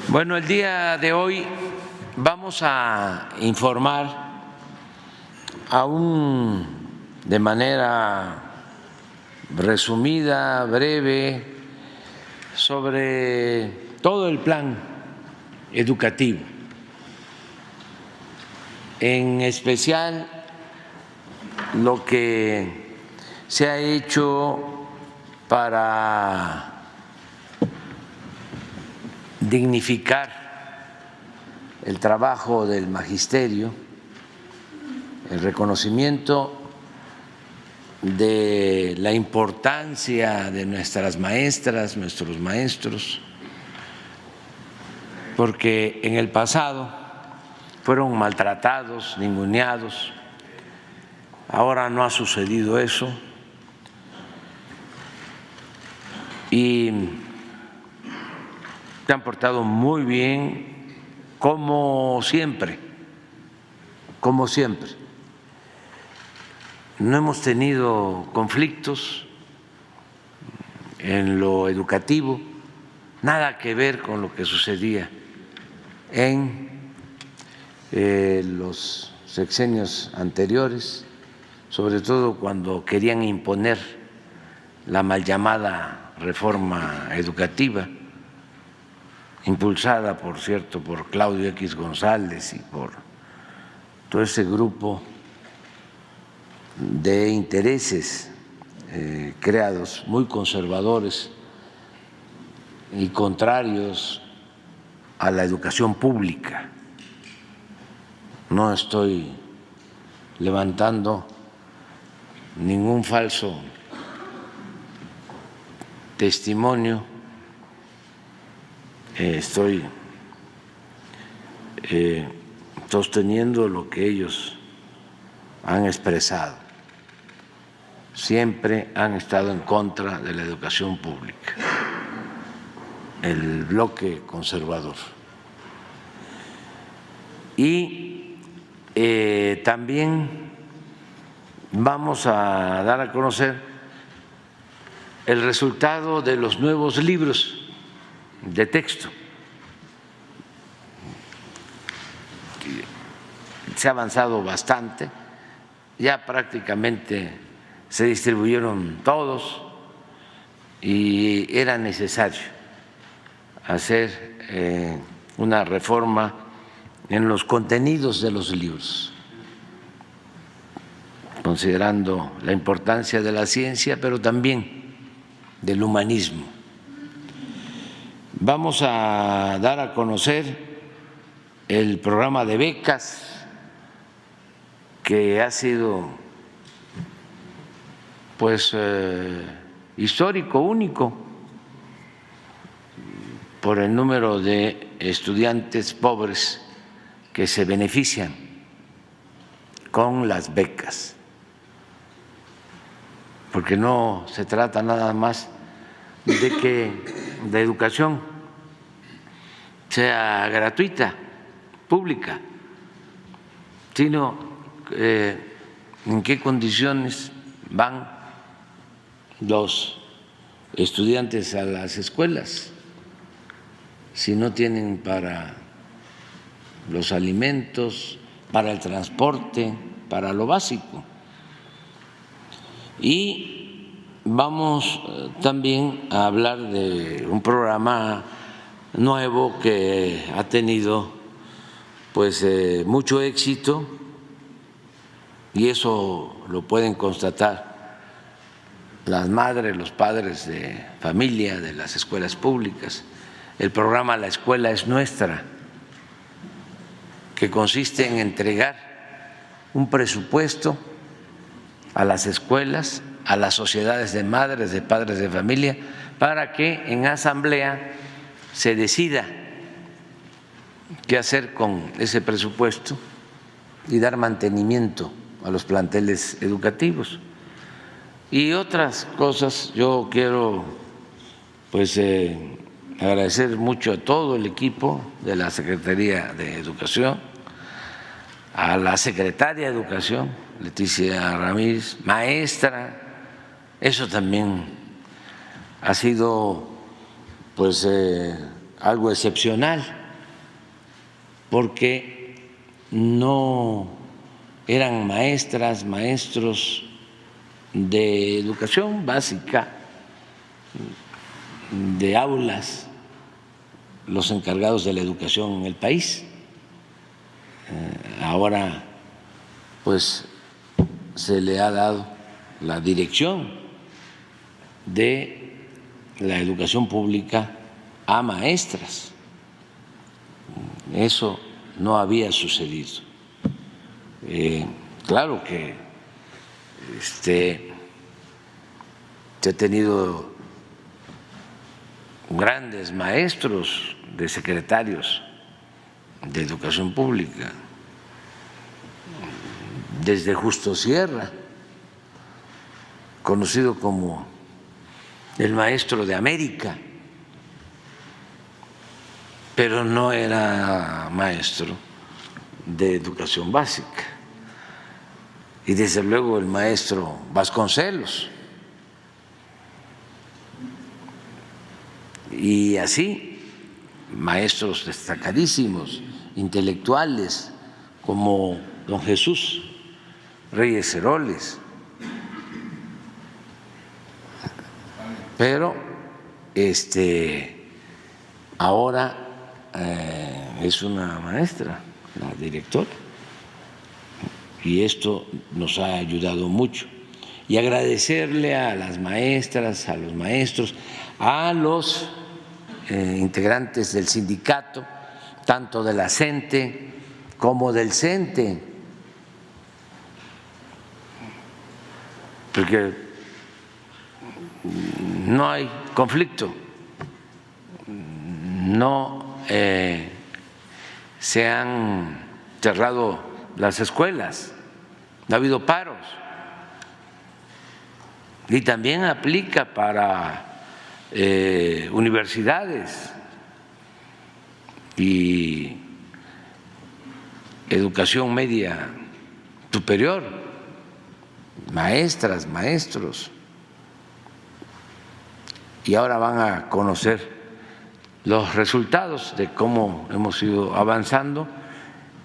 Bueno, el día de hoy vamos a informar aún de manera resumida, breve, sobre todo el plan educativo, en especial lo que se ha hecho para dignificar el trabajo del magisterio, el reconocimiento de la importancia de nuestras maestras, nuestros maestros, porque en el pasado fueron maltratados, ninguneados. Ahora no ha sucedido eso y se han portado muy bien, como siempre, como siempre. No hemos tenido conflictos en lo educativo, nada que ver con lo que sucedía en los sexenios anteriores, sobre todo cuando querían imponer la mal llamada reforma educativa, impulsada, por cierto, por Claudio X González y por todo ese grupo de intereses creados muy conservadores y contrarios a la educación pública. No estoy levantando ningún falso testimonio, estoy sosteniendo lo que ellos han expresado. Siempre han estado en contra de la educación pública, el bloque conservador. Y también vamos a dar a conocer el resultado de los nuevos libros de texto. Se ha avanzado bastante, ya prácticamente se distribuyeron todos y era necesario hacer una reforma en los contenidos de los libros, considerando la importancia de la ciencia, pero también del humanismo. Vamos a dar a conocer el programa de becas que ha sido histórico, único, por el número de estudiantes pobres que se benefician con las becas, porque no se trata nada más de que la educación sea gratuita, pública, sino en qué condiciones van los estudiantes a las escuelas, si no tienen para los alimentos, para el transporte, para lo básico. Y vamos también a hablar de un programa nuevo que ha tenido mucho éxito, y eso lo pueden constatar las madres, los padres de familia de las escuelas públicas. El programa La Escuela es Nuestra, que consiste en entregar un presupuesto a las escuelas, a las sociedades de madres, de padres de familia, para que en asamblea se decida qué hacer con ese presupuesto y dar mantenimiento a los planteles educativos. Y otras cosas. Yo quiero agradecer mucho a todo el equipo de la Secretaría de Educación, a la secretaria de Educación, Leticia Ramírez, maestra. Eso también ha sido algo excepcional porque no eran maestras, maestros de educación básica, de aulas, los encargados de la educación en el país. Ahora, pues, se le ha dado la dirección de la educación pública a maestras. Eso no había sucedido. Claro que se ha tenido grandes maestros de secretarios de educación pública, desde Justo Sierra, conocido como el maestro de América, pero no era maestro de educación básica. Y desde luego el maestro Vasconcelos. Y así, maestros destacadísimos, intelectuales, como don Jesús Reyes Heroles. Pero ahora es una maestra, la directora, y esto nos ha ayudado mucho. Y agradecerle a las maestras, a los maestros, a los integrantes del sindicato, tanto de la CENTE como del CENTE, porque no hay conflicto, no se han cerrado las escuelas, no ha habido paros. Y también aplica para universidades y educación media superior, maestras, maestros. Y ahora van a conocer los resultados de cómo hemos ido avanzando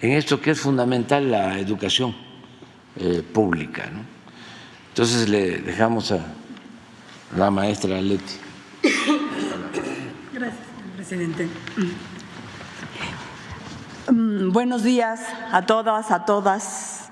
en esto que es fundamental, la educación pública, ¿no? Entonces le dejamos a la maestra Leti. Gracias, señor presidente. Buenos días a todas, a todas.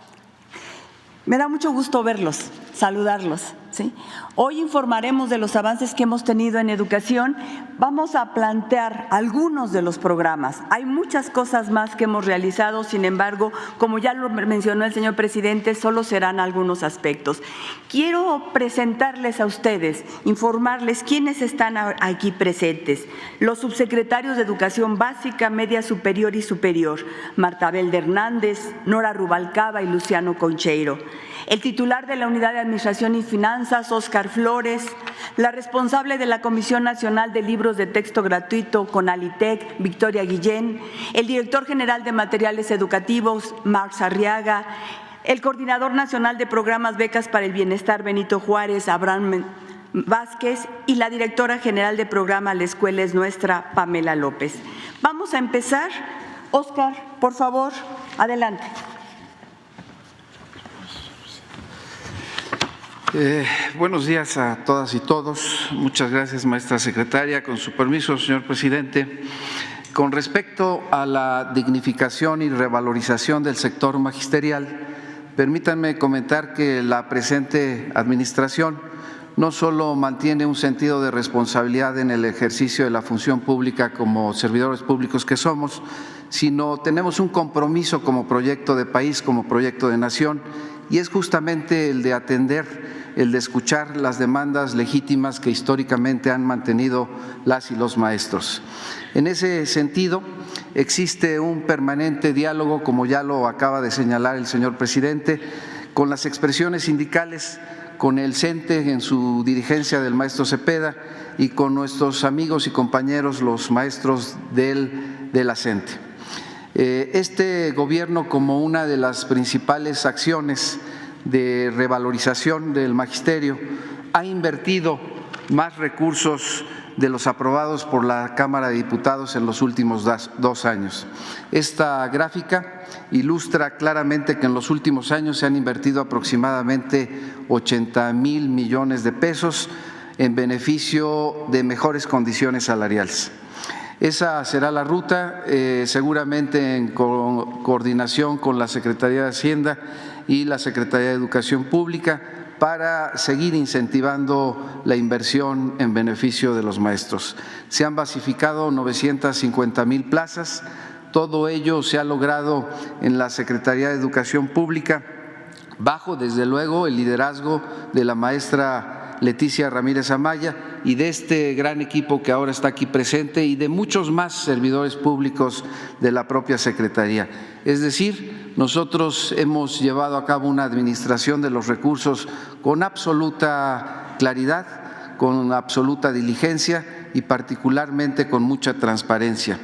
Me da mucho gusto verlos, saludarlos, ¿sí? Hoy informaremos de los avances que hemos tenido en educación. Vamos a plantear algunos de los programas. Hay muchas cosas más que hemos realizado, sin embargo, como ya lo mencionó el señor presidente, solo serán algunos aspectos. Quiero presentarles a ustedes, informarles quiénes están aquí presentes. Los subsecretarios de Educación Básica, Media Superior y Superior, Martabel de Hernández, Nora Rubalcaba y Luciano Concheiro. El titular de la Unidad de Administración y Finanzas, Óscar Flores, la responsable de la Comisión Nacional de Libros de Texto Gratuito, CONALITEC, Victoria Guillén, el director general de Materiales Educativos, Marx Arriaga, el coordinador nacional de programas Becas para el Bienestar, Benito Juárez, Abraham Vázquez, y la directora general de programa La Escuela es Nuestra, Pamela López. Vamos a empezar. Óscar, por favor, adelante. Buenos días a todas y todos. Muchas gracias, maestra secretaria. Con su permiso, señor presidente, con respecto a la dignificación y revalorización del sector magisterial, permítanme comentar que la presente administración no solo mantiene un sentido de responsabilidad en el ejercicio de la función pública como servidores públicos que somos, sino tenemos un compromiso como proyecto de país, como proyecto de nación, y es justamente el de atender, el de escuchar las demandas legítimas que históricamente han mantenido las y los maestros. En ese sentido, existe un permanente diálogo, como ya lo acaba de señalar el señor presidente, con las expresiones sindicales, con el CENTE en su dirigencia del maestro Cepeda y con nuestros amigos y compañeros los maestros de la CENTE. Este gobierno, como una de las principales acciones de revalorización del magisterio, ha invertido más recursos de los aprobados por la Cámara de Diputados en los últimos 2 años. Esta gráfica ilustra claramente que en los últimos años se han invertido aproximadamente 80,000 millones de pesos en beneficio de mejores condiciones salariales. Esa será la ruta, seguramente en coordinación con la Secretaría de Hacienda y la Secretaría de Educación Pública, para seguir incentivando la inversión en beneficio de los maestros. Se han basificado 950,000 plazas, todo ello se ha logrado en la Secretaría de Educación Pública, bajo, desde luego, el liderazgo de la maestra Leticia Ramírez Amaya y de este gran equipo que ahora está aquí presente y de muchos más servidores públicos de la propia Secretaría. Es decir, nosotros hemos llevado a cabo una administración de los recursos con absoluta claridad, con absoluta diligencia y particularmente con mucha transparencia,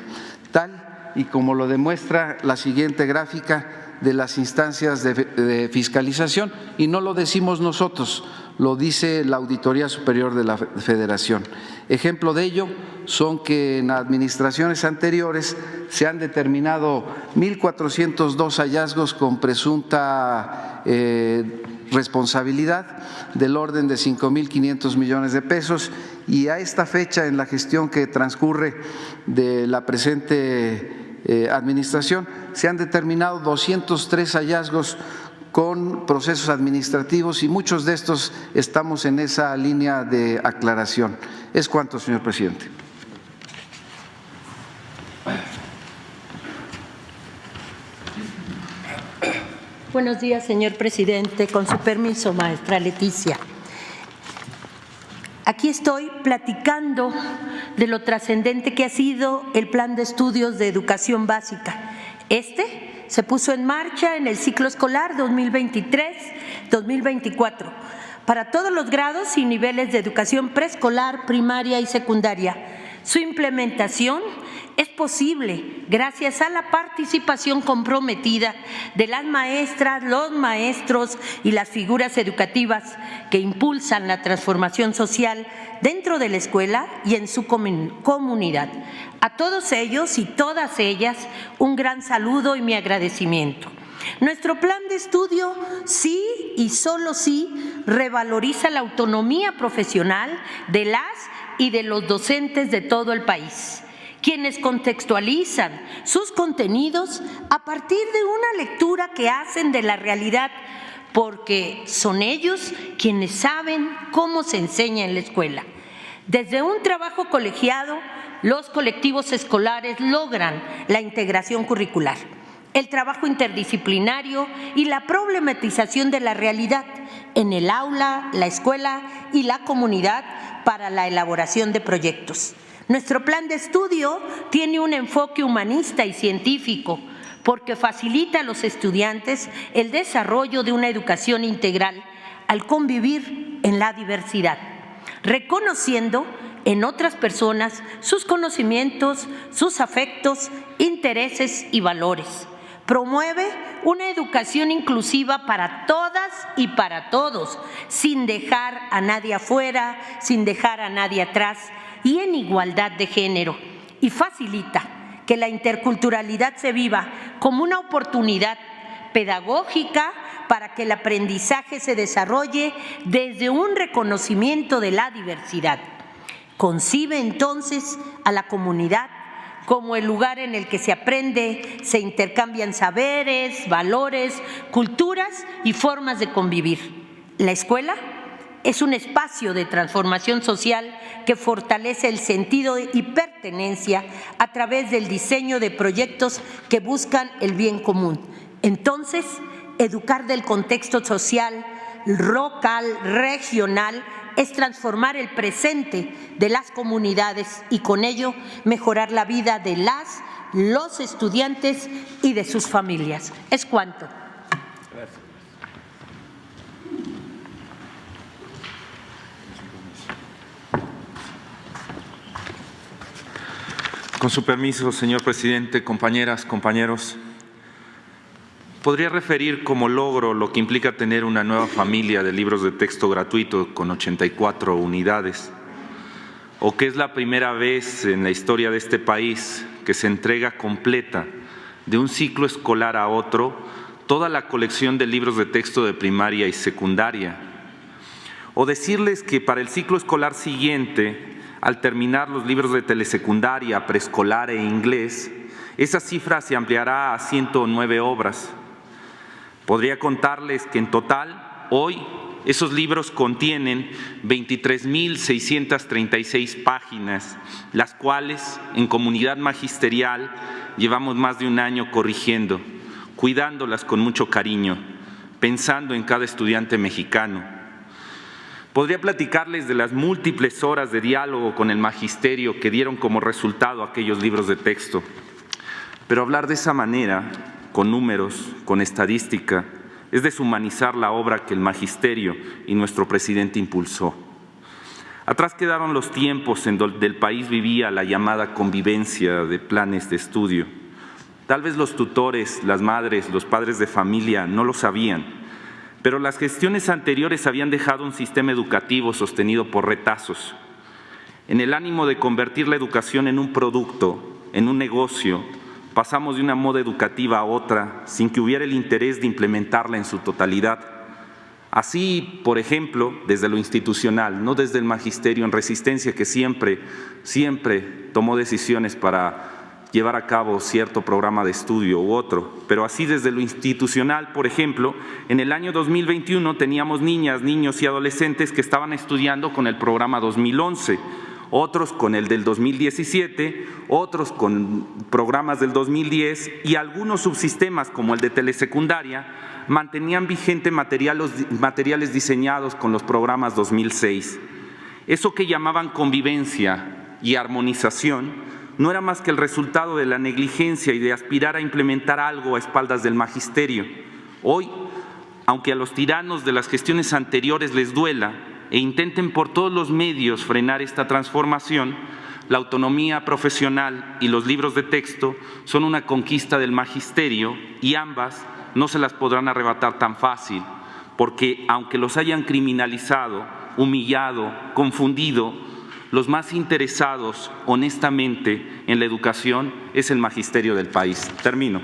tal y como lo demuestra la siguiente gráfica de las instancias de fiscalización, y no lo decimos nosotros, lo dice la Auditoría Superior de la Federación. Ejemplo de ello son que en administraciones anteriores se han determinado 1,402 hallazgos con presunta responsabilidad del orden de 5,500 millones de pesos, y a esta fecha, en la gestión que transcurre de la presente administración, se han determinado 203 hallazgos con procesos administrativos y muchos de estos estamos en esa línea de aclaración. Es cuanto, señor presidente. Buenos días, señor presidente. Con su permiso, maestra Leticia. Aquí estoy platicando de lo trascendente que ha sido el Plan de Estudios de Educación Básica. Este se puso en marcha en el ciclo escolar 2023-2024 para todos los grados y niveles de educación preescolar, primaria y secundaria. Su implementación es posible gracias a la participación comprometida de las maestras, los maestros y las figuras educativas que impulsan la transformación social dentro de la escuela y en su comunidad. A todos ellos y todas ellas, un gran saludo y mi agradecimiento. Nuestro plan de estudio sí y solo sí revaloriza la autonomía profesional de las y de los docentes de todo el país, quienes contextualizan sus contenidos a partir de una lectura que hacen de la realidad, porque son ellos quienes saben cómo se enseña en la escuela. Desde un trabajo colegiado, los colectivos escolares logran la integración curricular, el trabajo interdisciplinario y la problematización de la realidad en el aula, la escuela y la comunidad para la elaboración de proyectos. Nuestro plan de estudio tiene un enfoque humanista y científico porque facilita a los estudiantes el desarrollo de una educación integral al convivir en la diversidad, reconociendo en otras personas sus conocimientos, sus afectos, intereses y valores. Promueve una educación inclusiva para todas y para todos, sin dejar a nadie afuera, sin dejar a nadie atrás y en igualdad de género. Y facilita que la interculturalidad se viva como una oportunidad pedagógica para que el aprendizaje se desarrolle desde un reconocimiento de la diversidad. Concibe entonces a la comunidad como el lugar en el que se aprende, se intercambian saberes, valores, culturas y formas de convivir. La escuela es un espacio de transformación social que fortalece el sentido y pertenencia a través del diseño de proyectos que buscan el bien común. Entonces, educar del contexto social, local, regional, es transformar el presente de las comunidades y con ello mejorar la vida de los estudiantes y de sus familias. Es cuanto. Gracias. Con su permiso, señor presidente, compañeras, compañeros, podría referir como logro lo que implica tener una nueva familia de libros de texto gratuito con 84 unidades, o que es la primera vez en la historia de este país que se entrega completa de un ciclo escolar a otro toda la colección de libros de texto de primaria y secundaria. O decirles que para el ciclo escolar siguiente, al terminar los libros de telesecundaria, preescolar e inglés, esa cifra se ampliará a 109 obras. Podría contarles que en total, hoy, esos libros contienen 23.636 páginas, las cuales, en comunidad magisterial, llevamos más de un año corrigiendo, cuidándolas con mucho cariño, pensando en cada estudiante mexicano. Podría platicarles de las múltiples horas de diálogo con el magisterio que dieron como resultado aquellos libros de texto, pero hablar de esa manera, con números, con estadística, es deshumanizar la obra que el magisterio y nuestro presidente impulsó. Atrás quedaron los tiempos en donde el país vivía la llamada convivencia de planes de estudio. Tal vez los tutores, las madres, los padres de familia no lo sabían, pero las gestiones anteriores habían dejado un sistema educativo sostenido por retazos. En el ánimo de convertir la educación en un producto, en un negocio, pasamos de una moda educativa a otra sin que hubiera el interés de implementarla en su totalidad. Así, por ejemplo, desde lo institucional, no desde el magisterio en resistencia que siempre tomó decisiones para llevar a cabo cierto programa de estudio u otro, pero así desde lo institucional, por ejemplo, en el año 2021 teníamos niñas, niños y adolescentes que estaban estudiando con el programa 2011, otros con el del 2017, otros con programas del 2010 y algunos subsistemas como el de telesecundaria mantenían vigente materiales diseñados con los programas 2006. Eso que llamaban convivencia y armonización no era más que el resultado de la negligencia y de aspirar a implementar algo a espaldas del magisterio. Hoy, aunque a los tiranos de las gestiones anteriores les duela e intenten por todos los medios frenar esta transformación, la autonomía profesional y los libros de texto son una conquista del magisterio y ambas no se las podrán arrebatar tan fácil, porque aunque los hayan criminalizado, humillado, confundido, los más interesados honestamente en la educación es el magisterio del país. Termino.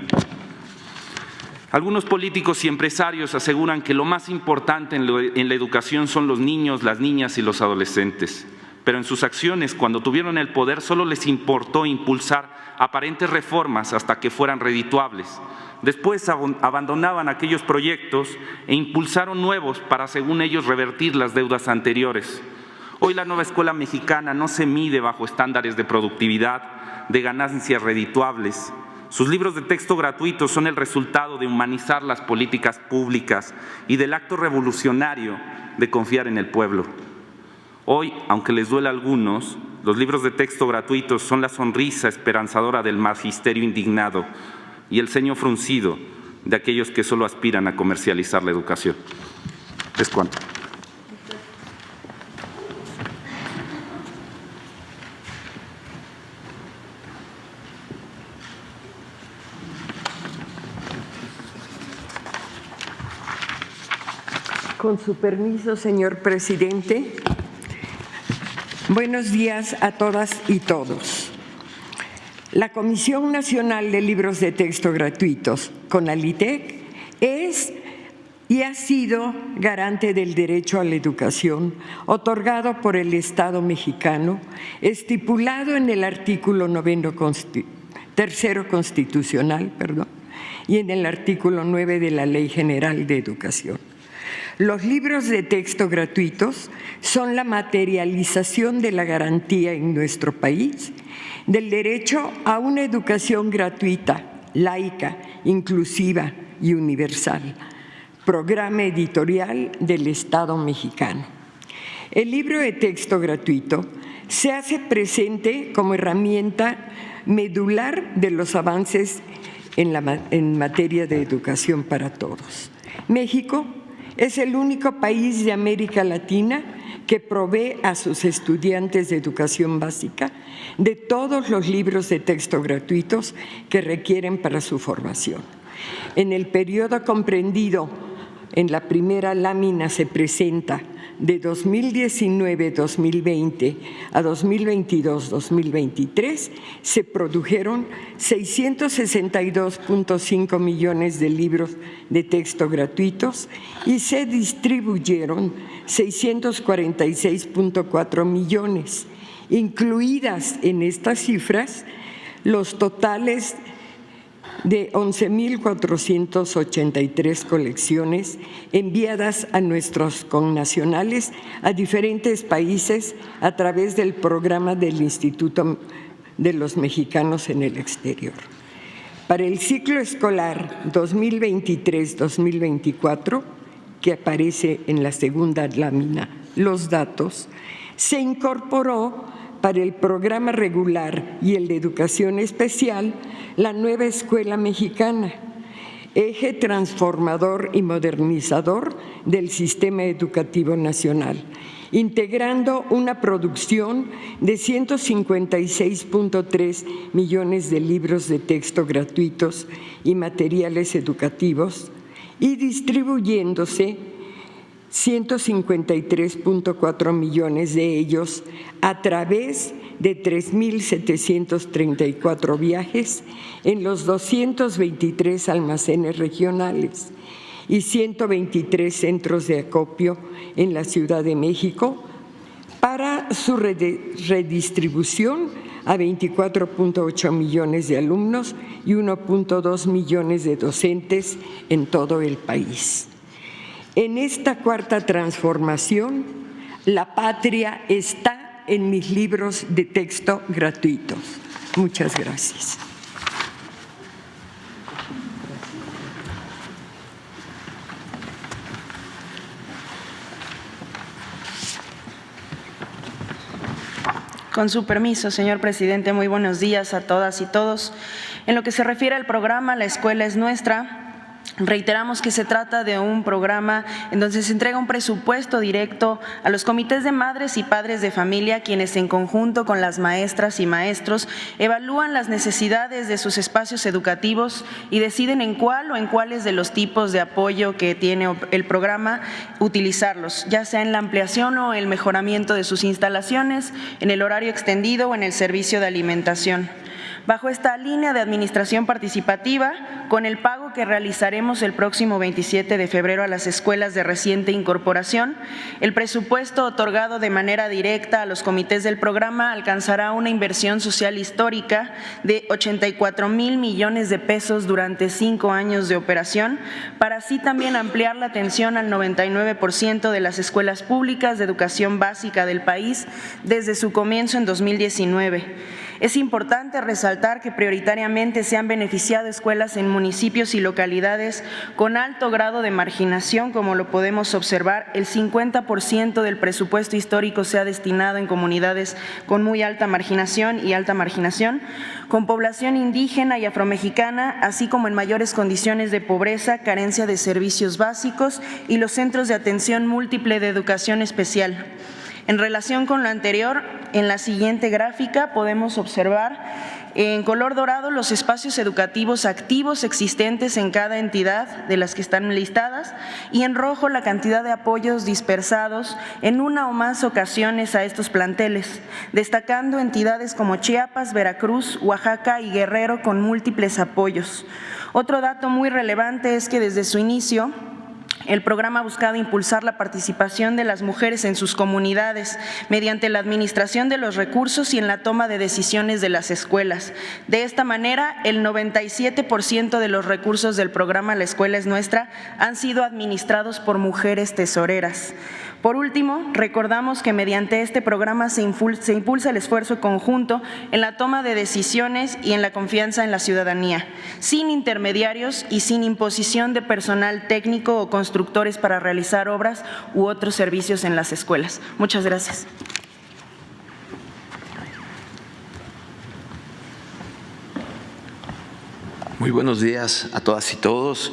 Algunos políticos y empresarios aseguran que lo más importante en la educación son los niños, las niñas y los adolescentes. Pero en sus acciones, cuando tuvieron el poder, solo les importó impulsar aparentes reformas hasta que fueran redituables. Después abandonaban aquellos proyectos e impulsaron nuevos para, según ellos, revertir las deudas anteriores. Hoy la nueva escuela mexicana no se mide bajo estándares de productividad, de ganancias redituables. Sus libros de texto gratuitos son el resultado de humanizar las políticas públicas y del acto revolucionario de confiar en el pueblo. Hoy, aunque les duele a algunos, los libros de texto gratuitos son la sonrisa esperanzadora del magisterio indignado y el ceño fruncido de aquellos que solo aspiran a comercializar la educación. Es cuanto. Con su permiso, señor presidente. Buenos días a todas y todos. La Comisión Nacional de Libros de Texto Gratuitos, CONALITEG, es y ha sido garante del derecho a la educación otorgado por el Estado mexicano, estipulado en el artículo 3º constitucional, y en el artículo 9 de la Ley General de Educación. Los libros de texto gratuitos son la materialización de la garantía en nuestro país del derecho a una educación gratuita, laica, inclusiva y universal, programa editorial del Estado mexicano. El libro de texto gratuito se hace presente como herramienta medular de los avances en materia de educación para todos. México es el único país de América Latina que provee a sus estudiantes de educación básica de todos los libros de texto gratuitos que requieren para su formación. En el periodo comprendido, en la primera lámina se presenta de 2019-2020 a 2022-2023 se produjeron 662.5 millones de libros de texto gratuitos y se distribuyeron 646.4 millones. Incluidas en estas cifras los totales de 11.483 colecciones enviadas a nuestros connacionales a diferentes países a través del programa del Instituto de los Mexicanos en el Exterior. Para el ciclo escolar 2023-2024, que aparece en la segunda lámina, los datos, se incorporó para el programa regular y el de educación especial la nueva escuela mexicana, eje transformador y modernizador del sistema educativo nacional, integrando una producción de 156.3 millones de libros de texto gratuitos y materiales educativos y distribuyéndose 153.4 millones de ellos a través de 3.734 viajes en los 223 almacenes regionales y 123 centros de acopio en la Ciudad de México para su redistribución a 24.8 millones de alumnos y 1.2 millones de docentes en todo el país. En esta cuarta transformación, la patria está en mis libros de texto gratuitos. Muchas gracias. Con su permiso, señor presidente, muy buenos días a todas y todos. En lo que se refiere al programa La Escuela es Nuestra, reiteramos que se trata de un programa en donde se entrega un presupuesto directo a los comités de madres y padres de familia, quienes en conjunto con las maestras y maestros evalúan las necesidades de sus espacios educativos y deciden en cuál o en cuáles de los tipos de apoyo que tiene el programa utilizarlos, ya sea en la ampliación o el mejoramiento de sus instalaciones, en el horario extendido o en el servicio de alimentación. Bajo esta línea de administración participativa, con el pago que realizaremos el próximo 27 de febrero a las escuelas de reciente incorporación, el presupuesto otorgado de manera directa a los comités del programa alcanzará una inversión social histórica de 84,000 millones de pesos durante 5 años de operación, para así también ampliar la atención al 99% de las escuelas públicas de educación básica del país desde su comienzo en 2019. Es importante resaltar que prioritariamente se han beneficiado escuelas en municipios y localidades con alto grado de marginación, como lo podemos observar. El 50% del presupuesto histórico se ha destinado en comunidades con muy alta marginación y alta marginación, con población indígena y afromexicana, así como en mayores condiciones de pobreza, carencia de servicios básicos y los centros de atención múltiple de educación especial. En relación con lo anterior, en la siguiente gráfica podemos observar en color dorado los espacios educativos activos existentes en cada entidad de las que están listadas y en rojo la cantidad de apoyos dispersados en una o más ocasiones a estos planteles, destacando entidades como Chiapas, Veracruz, Oaxaca y Guerrero con múltiples apoyos. Otro dato muy relevante es que desde su inicio, el programa ha buscado impulsar la participación de las mujeres en sus comunidades mediante la administración de los recursos y en la toma de decisiones de las escuelas. De esta manera, el 97% de los recursos del programa La Escuela es Nuestra han sido administrados por mujeres tesoreras. Por último, recordamos que mediante este programa se impulsa el esfuerzo conjunto en la toma de decisiones y en la confianza en la ciudadanía, sin intermediarios y sin imposición de personal técnico o constructores para realizar obras u otros servicios en las escuelas. Muchas gracias. Muy buenos días a todas y todos.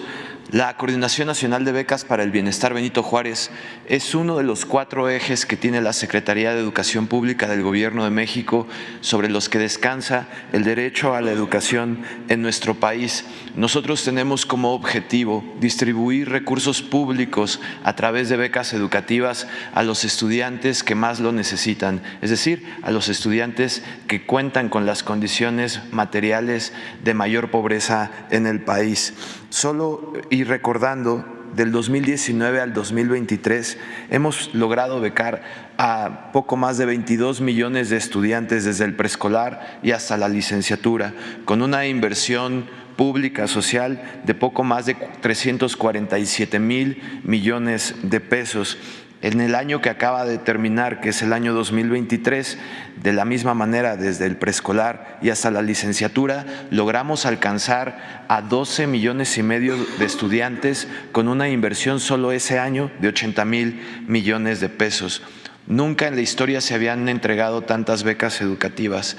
La Coordinación Nacional de Becas para el Bienestar Benito Juárez es uno de los 4 ejes que tiene la Secretaría de Educación Pública del Gobierno de México, sobre los que descansa el derecho a la educación en nuestro país. Nosotros tenemos como objetivo distribuir recursos públicos a través de becas educativas a los estudiantes que más lo necesitan, es decir, a los estudiantes que cuentan con las condiciones materiales de mayor pobreza en el país. Solo y recordando, del 2019 al 2023 hemos logrado becar a poco más de 22 millones de estudiantes desde el preescolar y hasta la licenciatura, con una inversión pública social de poco más de 347,000 millones de pesos. En el año que acaba de terminar, que es el año 2023, de la misma manera, desde el preescolar y hasta la licenciatura, logramos alcanzar a 12,5 millones de estudiantes con una inversión solo ese año de 80,000 millones de pesos. Nunca en la historia se habían entregado tantas becas educativas.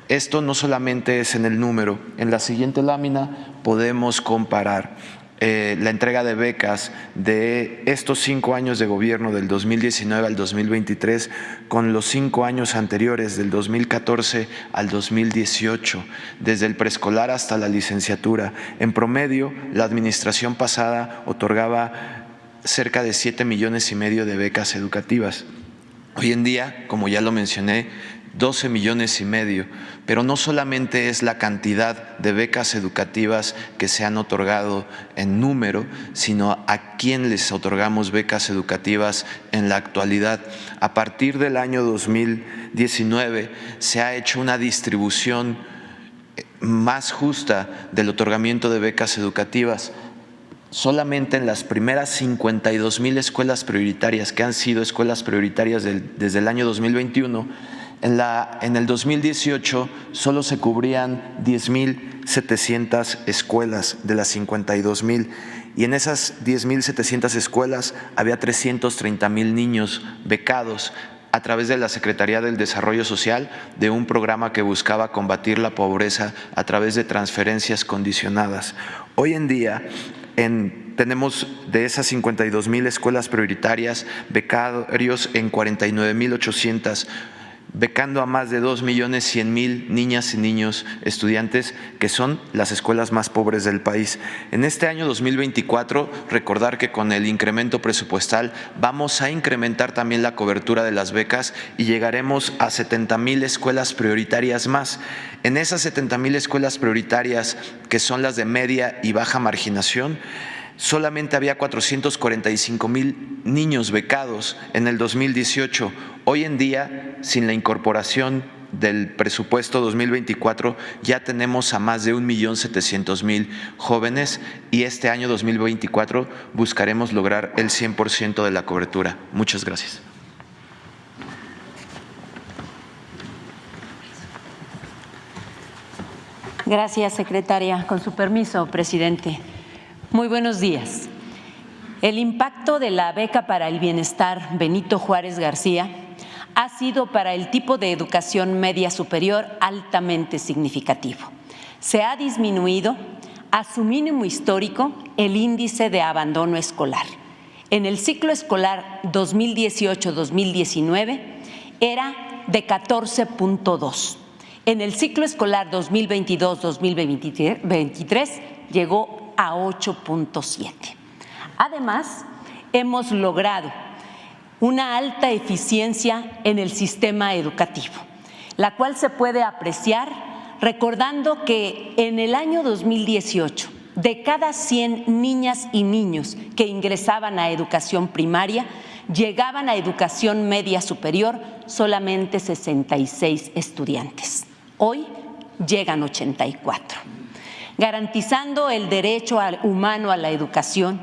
Esto no solamente es en el número. En la siguiente lámina podemos comparar la entrega de becas de estos 5 años de gobierno, del 2019 al 2023, con los 5 años anteriores, del 2014 al 2018, desde el preescolar hasta la licenciatura. En promedio, la administración pasada otorgaba cerca de 7,5 millones de becas educativas. Hoy en día, como ya lo mencioné, 12,5 millones, pero no solamente es la cantidad de becas educativas que se han otorgado en número, sino a quién les otorgamos becas educativas en la actualidad. A partir del año 2019 se ha hecho una distribución más justa del otorgamiento de becas educativas. Solamente en las primeras 52,000 escuelas prioritarias, que han sido escuelas prioritarias desde el año 2021, en el 2018 solo se cubrían 10,700 escuelas de las 52,000, y en esas 10,700 escuelas había 330,000 niños becados a través de la Secretaría del Desarrollo Social, de un programa que buscaba combatir la pobreza a través de transferencias condicionadas. Hoy en día tenemos de esas 52,000 escuelas prioritarias becarios en 49,800, becando a más de 2,100,000 niñas y niños estudiantes, que son las escuelas más pobres del país. En este año 2024, recordar que con el incremento presupuestal vamos a incrementar también la cobertura de las becas y llegaremos a 70,000 escuelas prioritarias más. En esas 70,000 escuelas prioritarias, que son las de media y baja marginación, solamente había 445,000 niños becados en el 2018. Hoy en día, sin la incorporación del presupuesto 2024, ya tenemos a más de 1,700,000 jóvenes, y este año 2024 buscaremos lograr el 100% de la cobertura. Muchas gracias. Gracias, secretaria. Con su permiso, presidente. Muy buenos días. El impacto de la beca para el bienestar Benito Juárez García ha sido para el tipo de educación media superior altamente significativo. Se ha disminuido a su mínimo histórico el índice de abandono escolar. En el ciclo escolar 2018-2019 era de 14,2. En el ciclo escolar 2022-2023 llegó a 8,7. Además, hemos logrado una alta eficiencia en el sistema educativo, la cual se puede apreciar recordando que en el año 2018, de cada 100 niñas y niños que ingresaban a educación primaria, llegaban a educación media superior solamente 66 estudiantes. Hoy llegan 84. Garantizando el derecho humano a la educación,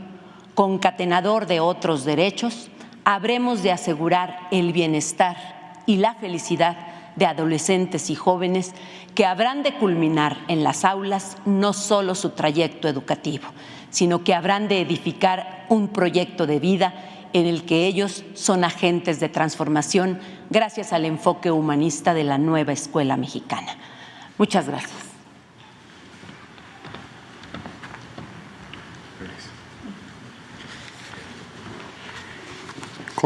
concatenador de otros derechos, habremos de asegurar el bienestar y la felicidad de adolescentes y jóvenes que habrán de culminar en las aulas no solo su trayecto educativo, sino que habrán de edificar un proyecto de vida en el que ellos son agentes de transformación gracias al enfoque humanista de la nueva escuela mexicana. Muchas gracias.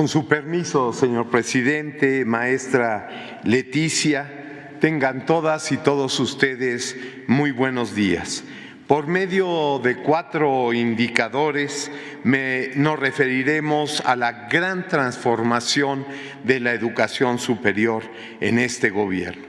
Con su permiso, señor presidente, maestra Leticia, tengan todas y todos ustedes muy buenos días. Por medio de 4 indicadores nos referiremos a la gran transformación de la educación superior en este gobierno.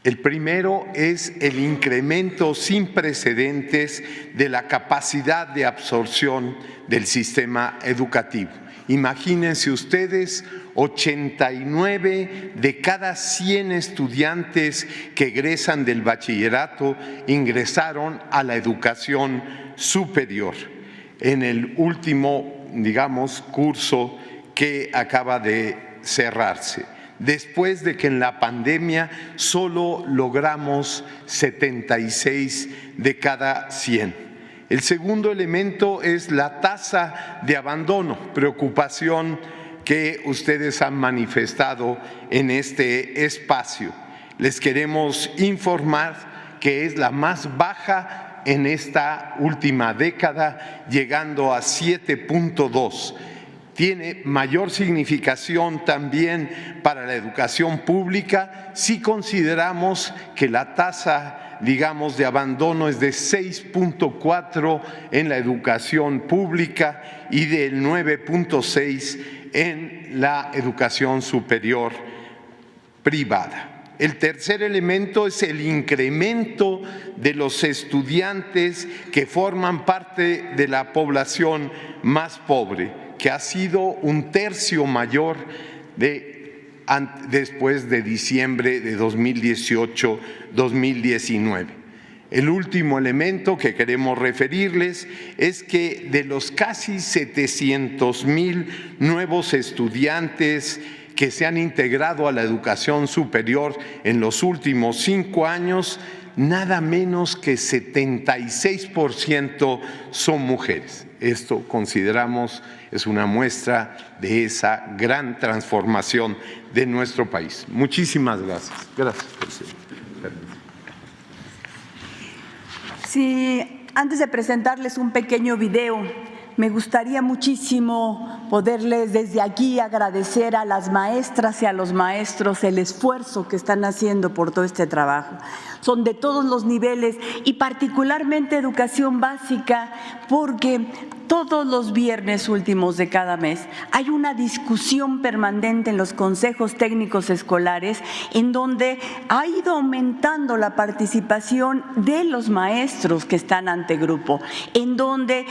El primero es el incremento sin precedentes de la capacidad de absorción del sistema educativo. Imagínense ustedes, 89 de cada 100 estudiantes que egresan del bachillerato ingresaron a la educación superior en el último, curso que acaba de cerrarse. Después de que en la pandemia solo logramos 76 de cada 100. El segundo elemento es la tasa de abandono, preocupación que ustedes han manifestado en este espacio. Les queremos informar que es la más baja en esta última década, llegando a 7.2. Tiene mayor significación también para la educación pública si consideramos que la tasa de abandono es de 6.4 en la educación pública y del 9.6 en la educación superior privada. El tercer elemento es el incremento de los estudiantes que forman parte de la población más pobre, que ha sido 1/3 mayor después de diciembre de 2018-2019. El último elemento que queremos referirles es que de los casi 700,000 nuevos estudiantes que se han integrado a la educación superior en los últimos 5 años, nada menos que 76% son mujeres. Esto consideramos es una muestra de esa gran transformación de nuestro país. Muchísimas gracias. Gracias, presidente. Sí, antes de presentarles un pequeño video, me gustaría muchísimo poderles desde aquí agradecer a las maestras y a los maestros el esfuerzo que están haciendo por todo este trabajo. Son de todos los niveles y particularmente educación básica, porque todos los viernes últimos de cada mes hay una discusión permanente en los consejos técnicos escolares en donde ha ido aumentando la participación de los maestros que están ante grupo, en donde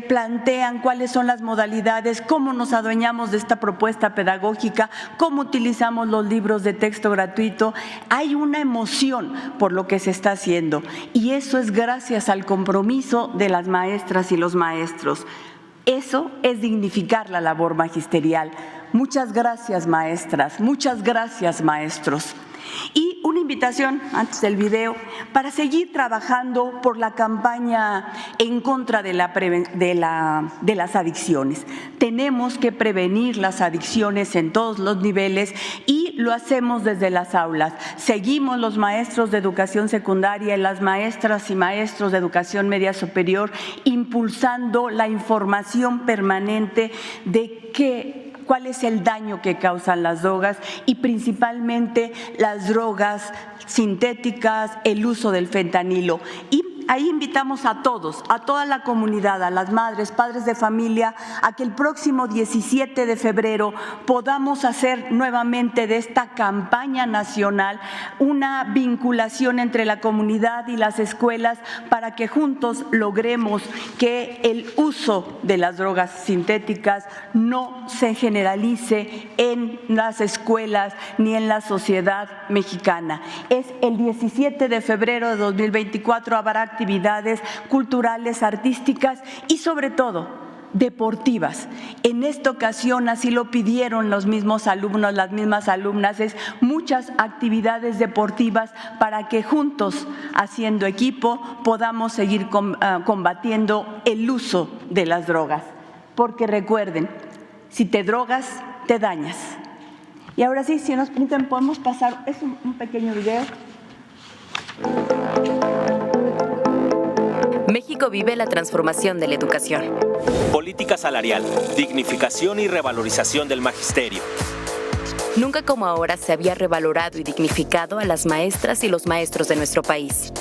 plantean cuáles son las modalidades, cómo nos adueñamos de esta propuesta pedagógica, cómo utilizamos los libros de texto gratuito. Hay una emoción por lo que se está haciendo y eso es gracias al compromiso de las maestras y los maestros. Eso es dignificar la labor magisterial. Muchas gracias, maestras, muchas gracias, maestros. Y una invitación antes del video para seguir trabajando por la campaña en contra de las adicciones. Tenemos que prevenir las adicciones en todos los niveles y lo hacemos desde las aulas. Seguimos los maestros de educación secundaria y las maestras y maestros de educación media superior impulsando la información permanente de cuál es el daño que causan las drogas y principalmente las drogas sintéticas, el uso del fentanilo. Y ahí invitamos a todos, a toda la comunidad, a las madres, padres de familia, a que el próximo 17 de febrero podamos hacer nuevamente de esta campaña nacional una vinculación entre la comunidad y las escuelas para que juntos logremos que el uso de las drogas sintéticas no se generalice en las escuelas ni en la sociedad mexicana. Es el 17 de febrero de 2024, habrá actividades culturales, artísticas y sobre todo deportivas. En esta ocasión así lo pidieron los mismos alumnos, las mismas alumnas, es muchas actividades deportivas para que juntos, haciendo equipo, podamos seguir combatiendo el uso de las drogas. Porque recuerden, si te drogas, te dañas. Y ahora sí, si nos permiten, podemos pasar, es un pequeño video. México vive la transformación de la educación. Política salarial, dignificación y revalorización del magisterio. Nunca como ahora se había revalorado y dignificado a las maestras y los maestros de nuestro país.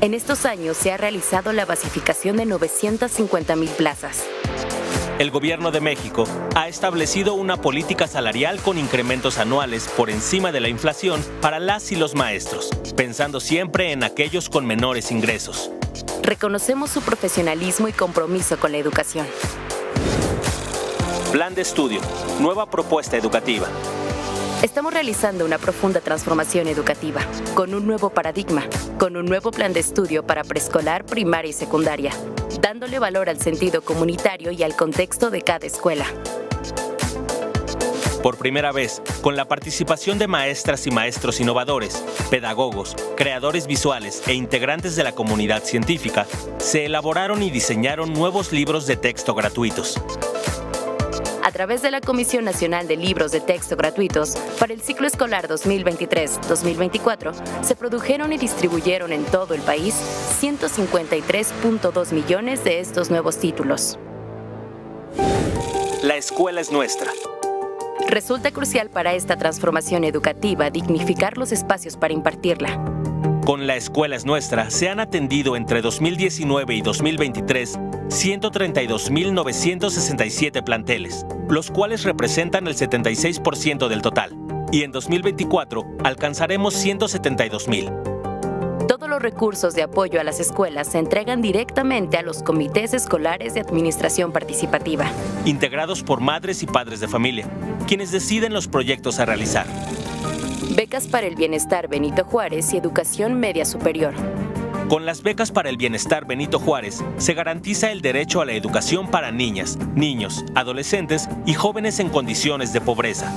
En estos años se ha realizado la basificación de 950,000 plazas. El Gobierno de México ha establecido una política salarial con incrementos anuales por encima de la inflación para las y los maestros, pensando siempre en aquellos con menores ingresos. Reconocemos su profesionalismo y compromiso con la educación. Plan de estudio, nueva propuesta educativa. Estamos realizando una profunda transformación educativa, con un nuevo paradigma, con un nuevo plan de estudio para preescolar, primaria y secundaria, dándole valor al sentido comunitario y al contexto de cada escuela. Por primera vez, con la participación de maestras y maestros innovadores, pedagogos, creadores visuales e integrantes de la comunidad científica, se elaboraron y diseñaron nuevos libros de texto gratuitos. A través de la Comisión Nacional de Libros de Texto Gratuitos, para el ciclo escolar 2023-2024, se produjeron y distribuyeron en todo el país 153.2 millones de estos nuevos títulos. La escuela es nuestra. Resulta crucial para esta transformación educativa dignificar los espacios para impartirla. Con La escuela es nuestra se han atendido entre 2019 y 2023 132.967 planteles, los cuales representan el 76% del total, y en 2024 alcanzaremos 172,000. Todos los recursos de apoyo a las escuelas se entregan directamente a los comités escolares de administración participativa, integrados por madres y padres de familia, quienes deciden los proyectos a realizar. Becas para el Bienestar Benito Juárez y Educación Media Superior. Con las becas para el Bienestar Benito Juárez, se garantiza el derecho a la educación para niñas, niños, adolescentes y jóvenes en condiciones de pobreza.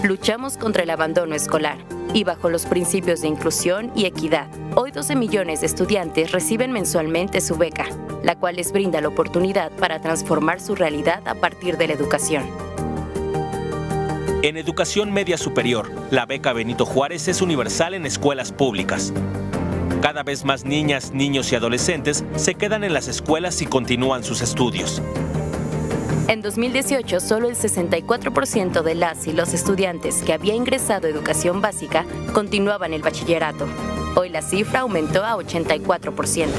Luchamos contra el abandono escolar y bajo los principios de inclusión y equidad. Hoy 12 millones de estudiantes reciben mensualmente su beca, la cual les brinda la oportunidad para transformar su realidad a partir de la educación. En educación media superior, la beca Benito Juárez es universal en escuelas públicas. Cada vez más niñas, niños y adolescentes se quedan en las escuelas y continúan sus estudios. En 2018, solo el 64% de las y los estudiantes que había ingresado a educación básica continuaban el bachillerato. Hoy la cifra aumentó a 84%.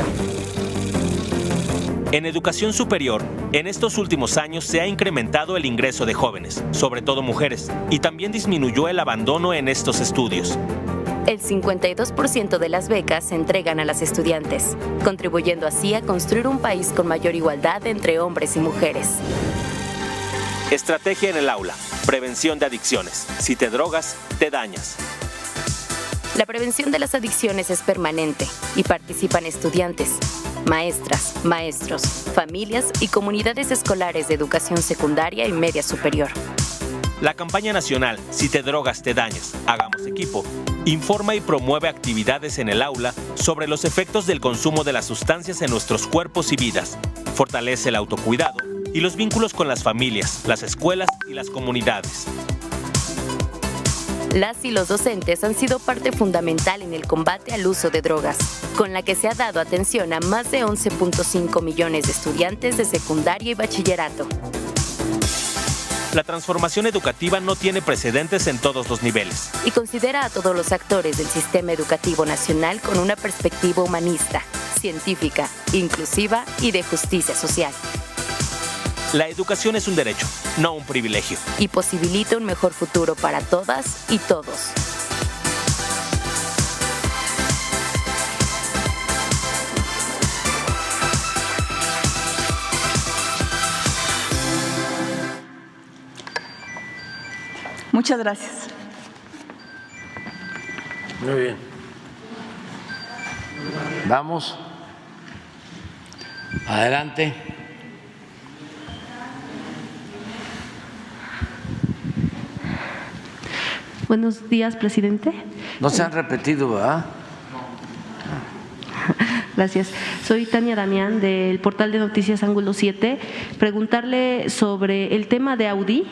En educación superior, en estos últimos años se ha incrementado el ingreso de jóvenes, sobre todo mujeres, y también disminuyó el abandono en estos estudios. El 52% de las becas se entregan a las estudiantes, contribuyendo así a construir un país con mayor igualdad entre hombres y mujeres. Estrategia en el aula. Prevención de adicciones. Si te drogas, te dañas. La prevención de las adicciones es permanente y participan estudiantes, maestras, maestros, familias y comunidades escolares de educación secundaria y media superior. La campaña nacional Si te drogas, te dañas, hagamos equipo, informa y promueve actividades en el aula sobre los efectos del consumo de las sustancias en nuestros cuerpos y vidas, fortalece el autocuidado y los vínculos con las familias, las escuelas y las comunidades. Las y los docentes han sido parte fundamental en el combate al uso de drogas, con la que se ha dado atención a más de 11.5 millones de estudiantes de secundaria y bachillerato. La transformación educativa no tiene precedentes en todos los niveles. Y considera a todos los actores del sistema educativo nacional con una perspectiva humanista, científica, inclusiva y de justicia social. La educación es un derecho, no un privilegio. Y posibilita un mejor futuro para todas y todos. Muchas gracias. Muy bien. Vamos. Adelante. Buenos días, presidente. No se han repetido, ¿verdad? Gracias. Soy Tania Damián del portal de noticias Ángulo 7. Preguntarle sobre el tema de Audi.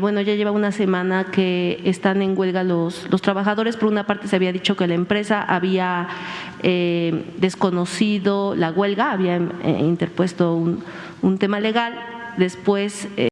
Bueno, ya lleva una semana que están en huelga los trabajadores. Por una parte se había dicho que la empresa había desconocido la huelga, había interpuesto un tema legal. Después